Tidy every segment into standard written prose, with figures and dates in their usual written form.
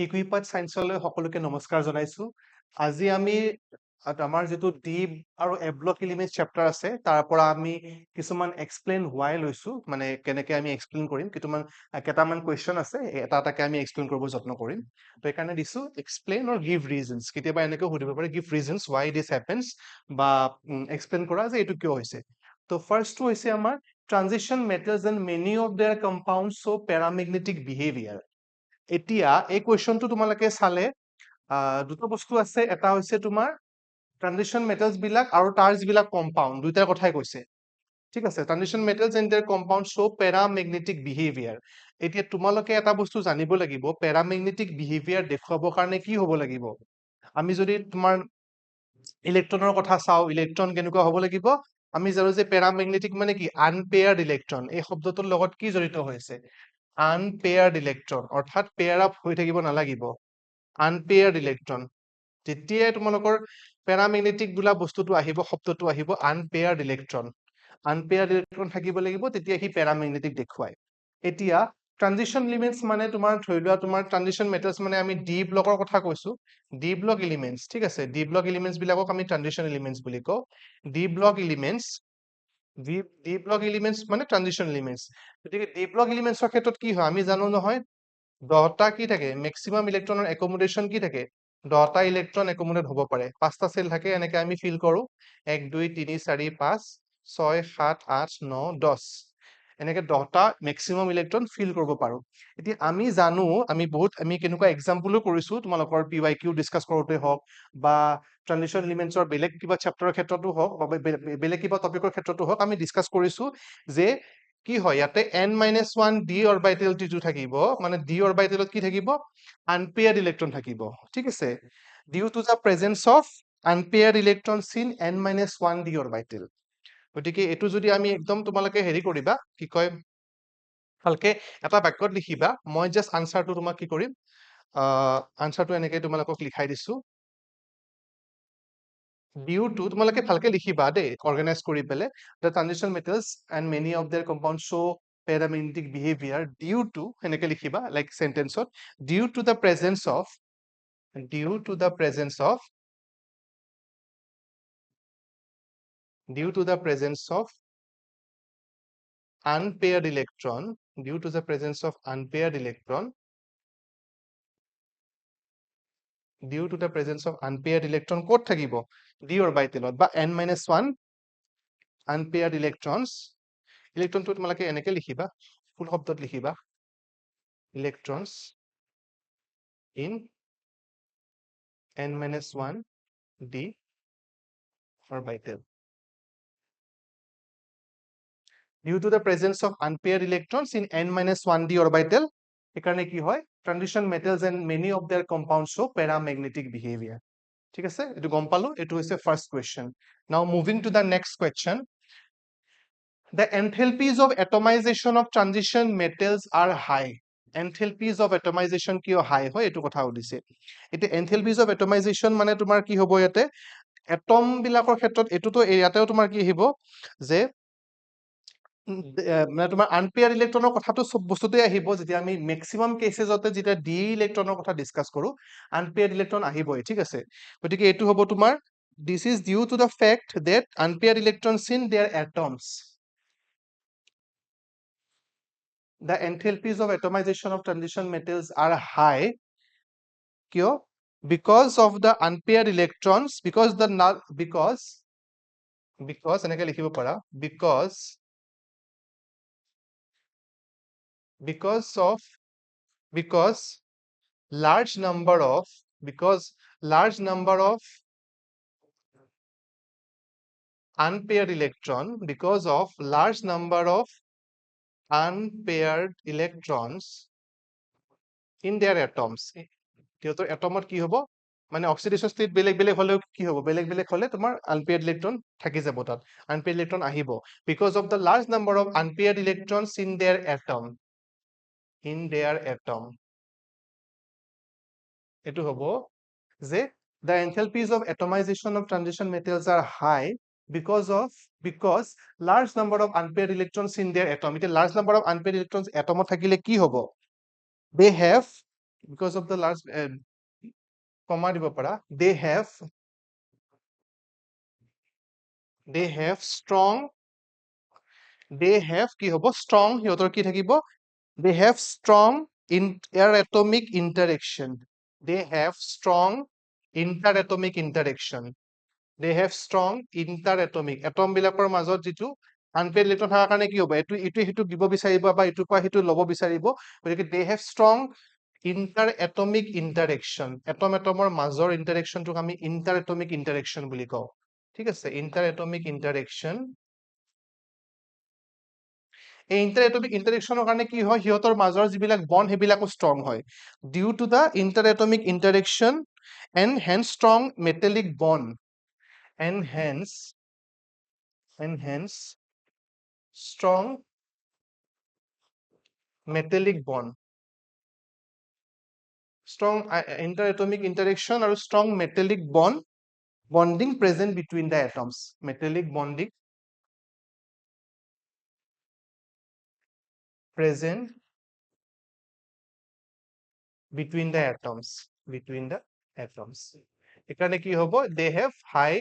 eKuhipath সায়েন্সলৈ সকলোকে নমস্কাৰ জনাইছো। আজি আমি আমাৰ যেটো ডি আৰু এ ব্লক এলিমেন্টস চেপ্টাৰ আছে তাৰ পৰা আমি কিছুমান এক্সপ্লেইন হোৱাই লৈছো মানে কেনেকে আমি এক্সপ্লেইন কৰিম কেটামান কোৱেশ্চন আছে এটা এটাকে আমি এক্সপ্লেইন কৰিব যত্ন কৰিম। তো একাৰণে দিছো এক্সপ্লেইন অৰ গিভ ৰিজনস কেতিয়াবা এনেকৈ সুধিব পাৰে গিভ ৰিজনস why this happens বা এক্সপ্লেইন কৰা যে এটো কিয় হৈছে। তো ফাৰ্স্টটো হৈছে আমাৰ transition metals and many of their compounds show paramagnetic behavior। এতিয়া এই কোৱেশ্চনটো তোমালোকে চালে দুটো বস্তু আছে এটা হৈছে তোমাৰ ট্ৰানজিশন মেটালস বিলাক আৰু তাৰ যিবিলাক কম্পাউন্ড দুইটাৰ কথাই কৈছে ঠিক আছে transition metals and their compound show paramagnetic behaviour এতিয়া তোমালোকে এটা বস্তু জানিব লাগিব প্যাৰামেগনেটিক বিহেভিয়াৰ দেখুৱাবৰ কাৰণে কি হ'ব লাগিব আমি যদি তোমাৰ ইলেক্ট্ৰনৰ কথা চাও ইলেক্ট্ৰন কেনেকুৱা হ'ব লাগিব আমি জানো যে প্যাৰামেগনেটিক মানে কি আনপেয়াৰ্ড ইলেক্ট্ৰন এই শব্দটোৰ লগত কি জড়িত হৈছে unpaired electron অৰ্থাৎ pair up হৈ থাকিব নালাগিব unpaired electron যেতিয়া তোমালোকৰ প্যাৰামেগনেটিক বুলা বস্তুটো আহিব শব্দটো আহিব unpaired electron থাকিব লাগিব তেতিয়া হি প্যাৰামেগনেটিক দেখুৱায় এতিয়া ট্ৰানজিশন এলিমেন্টস মানে তোমাৰ ধৰি লোৱা তোমাৰ ট্ৰানজিশন মেটালস মানে আমি ডি ব্লকৰ কথা কৈছো ডি ব্লক এলিমেন্টস ঠিক আছে ডি ব্লক এলিমেন্টস বিলাকক আমি ট্ৰানজিশন এলিমেন্টস বুলি কওঁ D block elements D block elements মানে ট্ৰানজিশন এলিমেন্টস গতিকে ডি ব্লক এলিমেন্টসৰ ক্ষেত্ৰত কি হয় আমি জানো নহয় 10টা কি থাকে ম্যাক্সিমাম ইলেক্ট্ৰনৰ একমোডেশন কি থাকে 10টা ইলেক্ট্ৰন একমোডেট হ'ব পাৰে 5টা সেল থাকে এনেকে আমি ফিল কৰো 1 2 3 4 5 6 7 8 9 10 এনেকে 10টা ম্যাক্সিমাম ইলেক্ট্ৰন ফিল কৰিব পাৰো এতিয়া আমি জানো আমি কেনেকুৱা এক্সাম্পলও কৰিছো তোমালোকৰ পিৱাইকিউ ডিসকাস কৰোতে হওক বা ট্ৰানজিশন এলিমেন্টসৰ বেলেগ কিবা চেপ্টাৰৰ ক্ষেত্ৰতো হওক বা বেলেগ কিবা টপিকৰ ক্ষেত্ৰতো হওক আমি ডিসকাস কৰিছো যে কি হয় ইয়াতে n-1 d অৰবিটেল টো থাকিব মানে d অৰবিটেলত কি থাকিব আনপেয়াৰ্ড ইলেক্ট্ৰন থাকিব ঠিক আছে due to the presence of unpaired electrons in n-1 d orbital গতিকে এটো যদি আমি একদম তোমালোকে হেৰি কৰিবা কি কয় ভালকে এটা বাক্যত লিখিবা মই জাস্ট আনসাৰটো তোমাক কি কৰিম আনসাৰটো এনেকৈ তোমালোকক লিখাই দিছো due to তোমালোকে ভালকে লিখিবা দেই অৰ্গানাইজ কৰি পেলে the transition metals and many of their compounds show paramagnetic behavior due to এনেকে লিখিবা like sentence due to the presence of unpaired electron ক'ত থাকিব d অৰবিটেলত বা n-1 unpaired electrons ইলেক্ট্ৰনটো তোমালোকে এনেকে লিখিবা ফুল শব্দত লিখিবা electrons in n-1 d orbital due to the presence of unpaired electrons in n-1 d orbital এখানে কি হয় transition metals and many of their compounds show paramagnetic behavior ঠিক আছে এটো গম পালো এটো হৈছে first question now moving to the next question the enthalpies of atomization of transition metals are high enthalpies of atomization কিয় high হয় এটো কথা উদিছে এতে enthalpies of atomization মানে তোমাৰ কি হ'ব ইয়াতে এটম বিলাকৰ ক্ষেত্ৰত এটোটো ইয়াতেও তোমাৰ কি আহিব যে মানে তোমাৰ আনপেয়াৰ ইলেক্ট্ৰনৰ কথাটো সব বস্তুতে আহিব যেতিয়া আমি ম্যাক্সিমাম কেসেসতে যেতিয়া ডি ইলেক্ট্ৰনৰ কথা ডিসকাস কৰো আনপেয়াৰ ইলেক্ট্ৰন আহিবই ঠিক আছে গতিকে এটো হ'ব তোমাৰ this is due to the fact that unpaired electrons in their atoms the enthalpies of atomization of transition metals are high কিয় because of the unpaired electrons because এনেকে লিখিব পাৰা because large number of unpaired electrons in their atoms কিয়তো এটমত কি হ'ব মানে oxidation state বেলেগ হলেও কি হ'ব বেলেগ হলে তোমাৰ আনপেয়াৰ্ড ইলেক্ট্ৰন থাকি যাব তাত আনপেয়াৰ্ড ইলেক্ট্ৰন আহিব because of the large number of unpaired electrons in their atom এটো হ'ব যে the enthalpies of atomization of transition metals are high because large number of unpaired electrons in their atom এটা large number of unpaired electrons atomত থাকিলে কি হ'ব they have because of the large comma দিব পাৰা, they have strong, they have কি হ'ব strong সিহঁতৰ কি থাকিব, they have strong interatomic interaction, they have strong interatomic interaction, they have strong interatomic atom বিলাকৰ মাজত যিটো আনপেয়াৰ্ড ইলেক্ট্ৰন থকাৰ কাৰণে কি হ'ব, এইটো সেইটো দিব বিচাৰিব বা এইটোৰ পৰা সেইটো ল'ব বিচাৰিব, গতিকে they have strong interatomic interaction, এটমৰ মাজৰ ইন্টাৰেকশনটোক আমি interatomic interaction বুলি কওঁ, ঠিক আছে, interatomic interaction। এই ইন্টাৰএটমিক ইন্টাৰেকশনৰ কাৰণে কি হয়, সিহঁতৰ মাজৰ যিবিলাক বন্ড সেইবিলাকো ষ্ট্ৰং হয়, due to the interatomic interaction and hence strong metallic bond and hence strong metallic bond, strong interatomic interaction or strong metallic bonding present between the atoms, metallic bonding present between the atoms, এখানে কি হবো, they have high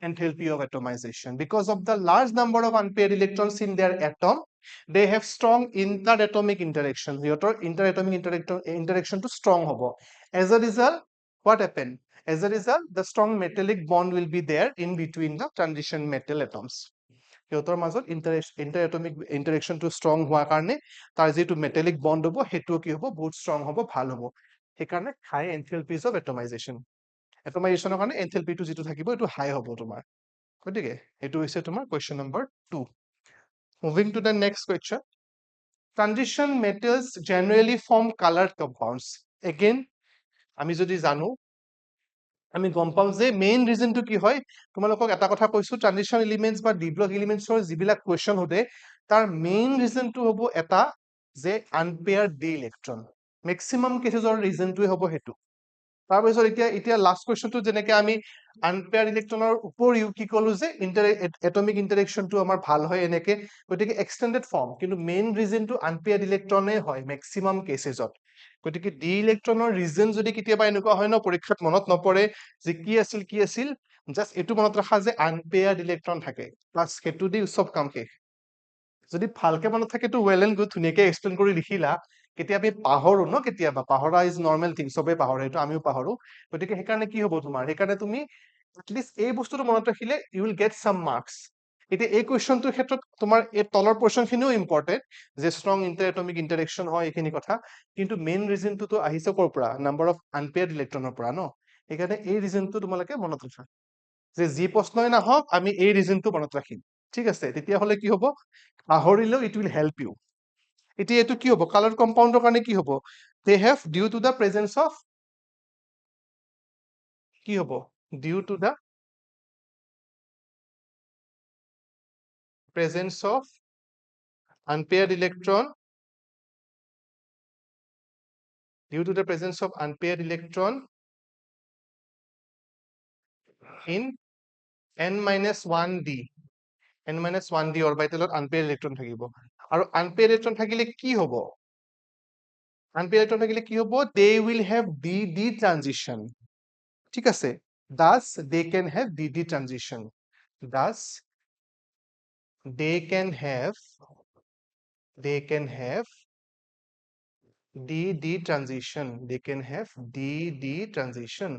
enthalpy of atomization because of the large number of unpaired electrons in their atom, they have strong interatomic interaction, সিহঁতৰ interatomic interaction to strong hobo, as a result what happened, as a result the strong metallic bond will be there in between the transition metal atoms, সিহঁতৰ মাজত interatomic interaction to strong হোৱাৰ কাৰণে তাৰ যিটো metallic bond হ'ব হেতু কি হ'ব, বহুত strong হ'ব, ভাল হ'ব, সেইকাৰণে high enthalpies of atomization, এটমাইজেশ্যনৰ কাৰণে এনথেলপিটো যিটো থাকিব এইটো হাই হ'ব তোমাৰ, গতিকে এইটো হৈছে তোমাৰ question number 2। Moving to the next question, transition metals generally form coloured compounds, again আমি যদি জানো আমি গম পাম যে মেইন ৰিজনটো কি হয়, তোমালোকক এটা কথা কৈছো, ট্ৰানজিশন এলিমেন্টস বা ডি ব্লক এলিমেন্টছৰ যিবিলাক কোৱেশ্চন সোধে তাৰ মেইন ৰিজনটো হ'ব এটা যে আনপেয়াৰ ডি ইলেক্ট্ৰন, মেক্সিমাম কেছেছৰ ৰিজনটোৱে হ'ব সেইটো। তাৰপিছত এতিয়া লাষ্ট কুৱেশ্যনটো যেনেকে আমি আনপেয়াৰ ইলেক্ট্ৰনৰ উপৰিও কি ক'লো যে এটমিক ইন্টাৰেকশনটো আমাৰ ভাল হয় এনেকে, গতিকে এক্সটেন্ডেড ফৰ্ম, কিন্তু মেইন ৰিজনটো আনপেয়াৰ ইলেক্ট্ৰনে হয় মেক্সিমাম কেছেছত, গতিকে ডি ইলেক্ট্ৰনৰ ৰিজন যদি কেতিয়াবা এনেকুৱা হয় ন পৰীক্ষাত মনত নপৰে যে কি আছিল জাষ্ট এইটো মনত ৰাখা যে আনপেয়াৰ ইলেক্ট্ৰন থাকে, প্লাছ সেইটো দি চব কাম শেষ। যদি ভালকে মনত থাকে তো ৱেল এণ্ড গুড, ধুনীয়াকে এক্সপ্লেইন কৰি লিখিলা, কেতিয়া আমি পাহৰো ন, কেতিয়াবা পাহৰা ইজ নৰ্মেল থিং, চবে পাহৰে, এইটো আমিও পাহৰো, গতিকে সেইকাৰণে কি হ'ব তোমাৰ, সেইকাৰণে তুমি এটলিষ্ট এই বস্তুটো মনত ৰাখিলে you will get some marks. এতিয়া এই কুৱেশ্যনটোৰ ক্ষেত্ৰত তোমাৰ এই তলৰ পোৰ্শন খিনিও ইম্পৰ্টেন্ট, যে ষ্ট্ৰং ইন্টাৰএটমিক ইন্টাৰেকশন হয় এইখিনি কথা, কিন্তু মেইন ৰিজনটো আহিছে ক'ৰ পৰা, নাম্বাৰ অফ আনপেয়াৰ্ড ইলেক্ট্ৰনৰ পৰা ন, সেইকাৰণে এই ৰিজনটো তোমালোকে মনত ৰাখা, যে যি প্ৰশ্নই নাহক আমি এই ৰিজনটো মনত ৰাখিম, ঠিক আছে, তেতিয়াহ'লে কি হ'ব, পাহৰিলেও ইট উইল হেল্প ইউ। এতিয়া এইটো কি হ'ব, কালাৰ কম্পাউণ্ডৰ কাৰণে কি হ'ব, they have due two the presence of, কি হ'ব, ডিউ টু দ্য presence of unpaired electron, due to the presence of unpaired electron in n-1d, n-1d অৰবিটেলত unpaired electron থাকিব, আৰু unpaired electron থাকিলে কি হ'ব, unpaired electron থাকিলে কি হ'ব, they will have d transition, ঠিক আছে, thus they can have d transition, thus they can have d transition, they can have d transition।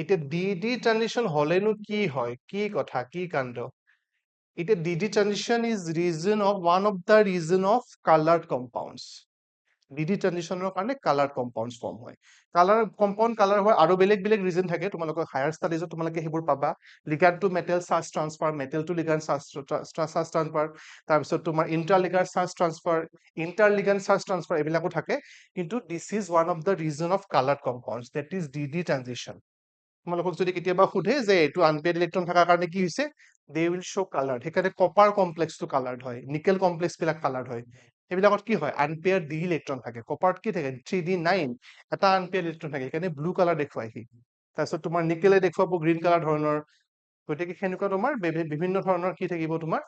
এটা d transition হলেনো কি হয়, কি কথা, কি কাণ্ড, এটা d transition is region of one of the region of colored compounds, d transitionৰ কাৰণে colour compounds form হয়, কালাৰ কম্পাউণ্ড কালাৰ হয়, আৰু বেলেগ বেলেগ ৰিজন থাকে, তোমালোকৰ হায়াৰ ষ্টাডিজত তোমালোকে সেইবোৰ পাবা, ligand to metal charge transfer, metal to ligand charge transfer, তাৰপিছত তোমাৰ inter ligand charge transfer, inter ligand charge transfer, এইবিলাকো থাকে, কিন্তু this is one of the reason of coloured compounds, that is d transition. তোমালোকক যদি কেতিয়াবা সোধে যে এইটো আনপেয়াৰ্ড ইলেক্ট্ৰন থকাৰ কাৰণে কি হৈছে, দে উইল শ্ব' কালাৰ্ড, সেইকাৰণে কপাৰ কমপ্লেক্সটো কালাৰ্ড হয়, নিকেল কমপ্লেক্স বিলাক কালাৰ্ড হয়, সেইবিলাকত কি হয়, আনপেয়াৰ ডি ইলেক্ট্ৰন থাকে, কপাৰত কি থাকে 3d9, এটা আনপেয়াৰ ইলেক্ট্ৰন থাকে, সেইকাৰণে ব্লু কালাৰ দেখুৱাই সি, তাৰপিছত তোমাৰ নিকেলে দেখুৱাব গ্ৰীণ কালাৰ ধৰণৰ, গতিকে সেনেকুৱা তোমাৰ বিভিন্ন ধৰণৰ কি থাকিব, তোমাৰ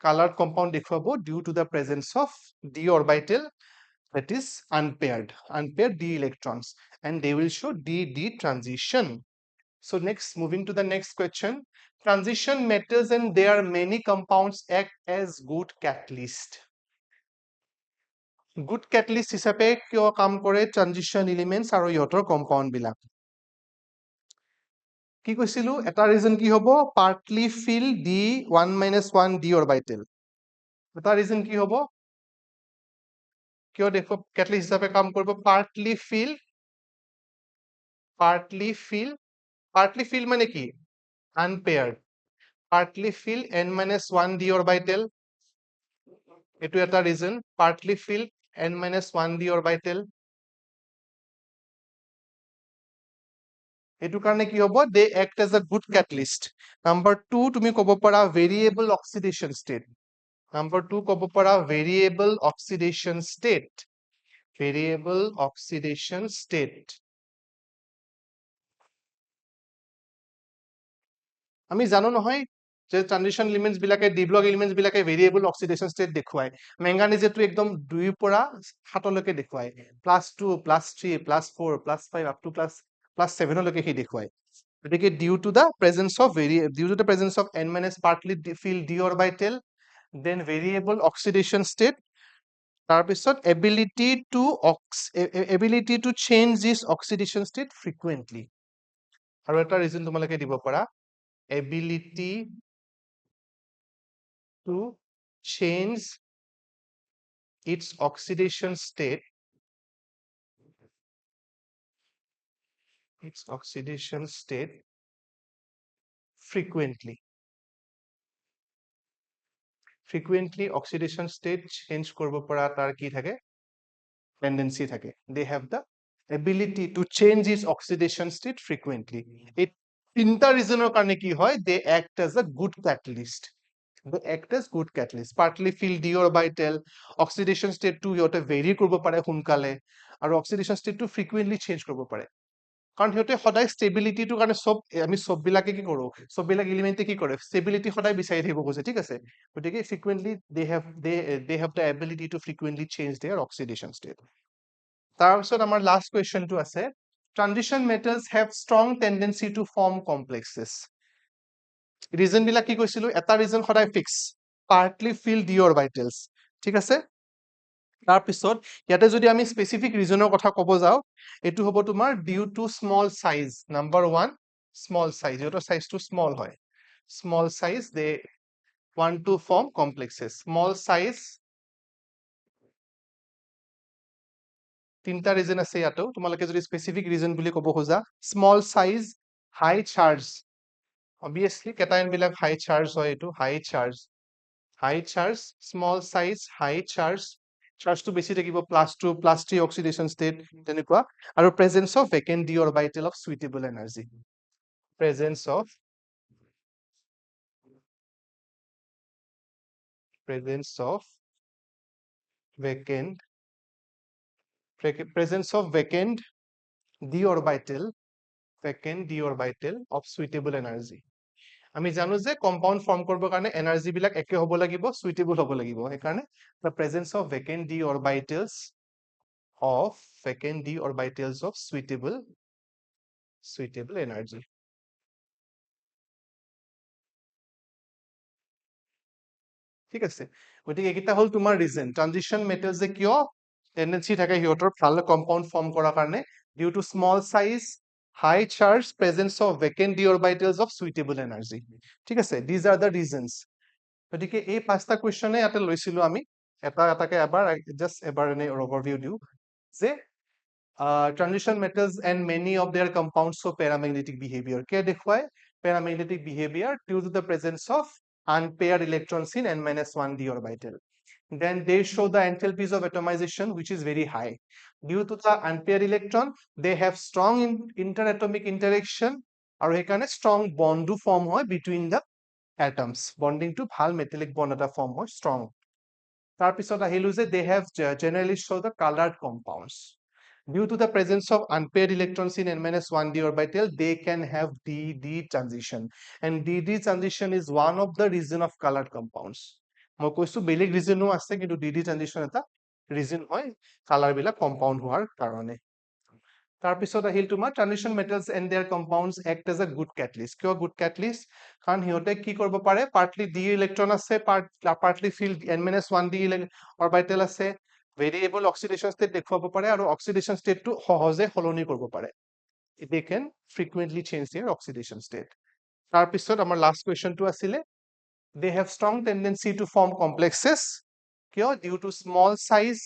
কালাৰ্ড কম্পাউণ্ড দেখুৱাব due two the presence of D orbital that is unpaired d electrons, and they will show d transition. So next, moving to the next question, transition metals and their many compounds act as good catalyst. Good catalyst হিচাপে কিয় কাম কৰে transition elements আৰু ইহঁতৰ compound বিলাক? কি কৈছিলো এটা reason কি হ'ব partly fill d 1 - 1 d orbital. এটা reason কি হ'ব কিয় দেখো catalyst হিচাপে কাম কৰিব partly fill মানে কি unpaired partly fill n - 1 d orbital. এটো এটা reason partly fill n - 1 d orbital. এটো কাৰণে কি হ'ব they act as a good catalyst. Number 2 তুমি ক'ব পাৰা variable oxidation state. Number 2 ক'ব পাৰা variable oxidation state. Variable oxidation state. আমি জানো নহয় যে ট্ৰানজিশন এলিমেন্টস বিলাকে ডি ব্লক এলিমেন্টস বিলাকে ভেৰিয়েবল অক্সিডেশন ষ্টেট দেখুৱায় মেংগানিজেটো একদম 2 পৰা 7 লৈকে দেখুৱায় +2 +3 +4 +5 আপ টু +7 লৈকে হি দেখুৱায় গতিকে due to the presence of n - partly filled d orbital then variable oxidation state তাৰ পিছত ability to change this oxidation state frequently আৰু এটা ৰিজন তোমালোকে দিব পাৰা ability to change its oxidation state frequently oxidation state change কৰিব পৰা তাৰ কি থাকে tendency থাকে they have the ability to change its oxidation state frequently এই তিনটা ৰিজনৰ কাৰণে কি হয় they act as a good catalyst. They act as good catalyst. Partly filled d orbital oxidation state to ইহঁতে vary কৰিব পাৰে সোনকালে আৰু oxidation state to frequently change কৰিব পাৰে কাৰণ সিহঁতে সদায় ষ্টেবিলিটিটো কাৰণে আমি সব বিলাকে কি কৰো সব বিলাক এলিমেন্টে কি কৰে ষ্টেবিলিটি সদায় বিচাৰি থাকিব খোজে ঠিক আছে গতিকে frequently they have the ability to frequently change their oxidation state. তাৰপিছত আমাৰ লাষ্ট কুৱেশ্যনটো আছে transition metals have strong tendency to form complexes. Reason বিলাক কি কৈছিলো এটা ৰিজন সদায় fix partly filled d orbitals ঠিক আছে তাৰপিছত ইয়াতে যদি আমি স্পেসিফিক ৰিজনৰ কথা ক'ব যাও এটো হ'ব তোমাৰ due to small size. Number 1 small size ইহঁতৰ সাইজটো স্মল হয় small size they want to form complexes. Small size তিনটা ৰিজন আছে ইয়াতো তোমালোকে যদি স্পেসিফিক ৰিজন বুলি ক'ব খোজা small size high charge obviously cation বিলাক high charge হয় এটো high charge small size high charge to বেছি থাকিব +2 +3 oxidation state তেনেকুৱা আৰু presence of vacant d orbital of suitable energy. Presence of vacant d orbital of suitable energy. আমি জানো যে কম্পাউন্ড ফর্ম কৰিবৰ কাৰণে এনাৰ্জি বিলাক একে হ'ব লাগিব সুইটেবল হ'ব লাগিব এই কাৰণে the presence of vacant d orbitals of suitable energy. ঠিক আছে গতিকে এটা হল তোমাৰ ৰিজন ট্ৰানজিশন মেটালস যে কিয় টেন্ডেন্সি থাকে হিয়তৰ ভাল কম্পাউন্ড ফৰ্ম কৰাৰ কাৰণে due to small size high charge presence of vacant d orbitals of suitable energy. ঠিক আছে these are the reasons. গতিকে এই পাঁচটা কোৱেশ্চনে ইয়াতে লৈছিলো আমি এটা এটাকে এবাৰ জাস্ট এবাৰ এনে ওভাৰভিউ দিও যে transition metals and many of their compounds show paramagnetic behavior. কে দেখুৱায় paramagnetic behavior due to the presence of unpaired electrons in n-1 d orbital. Then they show the enthalpies of atomization which is very high. Due to the unpaired electron, they have strong interatomic interaction আৰু সেইকাৰণে strong bond form হয় between the atoms. Bonding to ভাল metallic bond এটা form হয় strong. তাৰপিছত আহিলো যে they have generally show the colored compounds. Due to the presence of unpaired electrons in n-1 d orbital, they can have d transition. And d transition is one of the reason of colored compounds. মই কৈছো বেলেগ ৰিজনো আছে কিন্তু d transition এটা reason হয় colour বিলাক compound হোৱাৰ কাৰণে তাৰপিছত আহিল তোমাৰ transition metals and their compounds act as a good catalyst কিয় গুড কেটালিষ্ট কাৰণ সিহঁতে কি কৰিব পাৰে পাৰ্টলি ডি ইলেক্ট্ৰন আছে partly filled N-1 D orbital আছে ভেৰিয়েবল অক্সিডেশ্যন ষ্টেট দেখুৱাব পাৰে আৰু অক্সিডেশ্যন ষ্টেটটো সহজে সলনি কৰিব পাৰে they can frequently change their oxidation state তাৰপিছত আমাৰ লাষ্ট কুৱেশ্যনটো আছিলে they have strong tendency to form complexes কিয় due to small size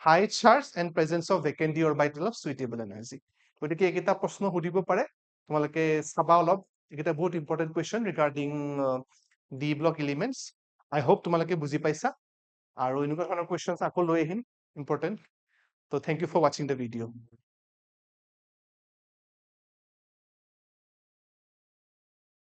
high charge and presence of vacant d orbital of suitable energy গতিকে এইকেইটা প্ৰশ্ন সুধিব পাৰে তোমালোকে চাবা অলপ এইকেইটা বহুত important question regarding D block elements I hope তোমালোকে বুজি পাইছা আৰু এনেকুৱা ধৰণৰ কুৱেশ্যনছ আকৌ লৈ আহিম ইম্পৰ্টেন্ট তো থেংক ইউ ফৰ ৱাচিং দ্য ভিডিঅ'